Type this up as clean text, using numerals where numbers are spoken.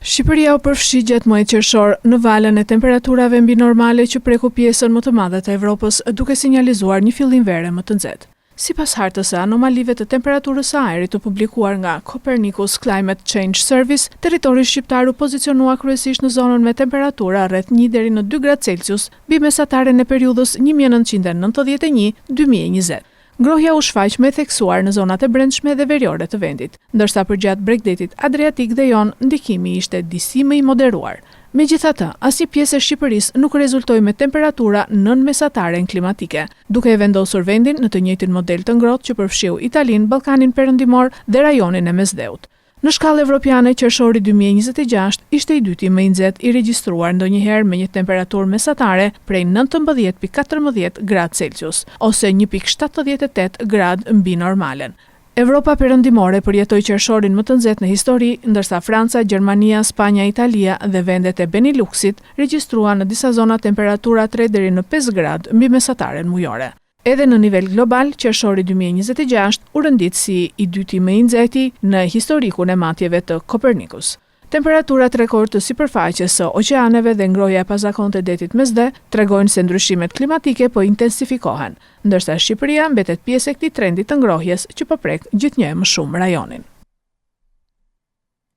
Shqipëria u përfshi gjatë muajit qershor në valën e temperaturave mbi normale që preku pjesën më të madhe të Evropës, duke sinjalizuar një fillim vere më të nxehtë. Sipas hartës së anomalive të temperaturës së ajrit të publikuar nga Copernicus Climate Change Service, territori shqiptar u pozicionua kryesisht në zonën me temperatura rreth 1 deri në 2 gradë Celsius, mbi mesataren e periudhës 1991-2020. Ngrohja u shfaq me theksuar në zonat e brendshme dhe veriore të vendit, ndërsa përgjatë Bregdetit Adriatik dhe Jon ndikimi ishte disi më i moderuar. Megjithatë, asnjë pjesë e Shqipërisë nuk rezultoi me temperatura nën mesataren klimatike, duke e vendosur vendin në të njëjtin model të ngrohtë që përfshiu Italinë, Ballkanin Perëndimor dhe rajonin e Mesdheut. Në shkallë evropiane, qershori 2026 ishte i dyti më i nxehtë i regjistruar ndonjëherë me një temperaturë mesatare prej 19,14 gradë Celsius, ose 1,78 gradë mbi normalen. Evropa Perëndimore përjetoi qershorin më të nxehtë në histori, ndërsa Franca, Gjermania, Spanja, Italia dhe vendet e Beneluxit regjistruan në disa zona temperatura 3 deri në 5 gradë mbi mesataren mujore. Edhe në nivel global, qershori 2026 u rëndit si i dyti më i nxehti në historikun e matjeve të Copernicus. Temperaturat rekord të sipërfaqes së oqeaneve dhe ngrohja e pazakonte detit Mesdhe tregojnë se ndryshimet klimatike po intensifikohen, ndërsa Shqipëria mbetet pjesë e këtij trendi të ngrohjes që po prek gjithnjë më shumë rajonin.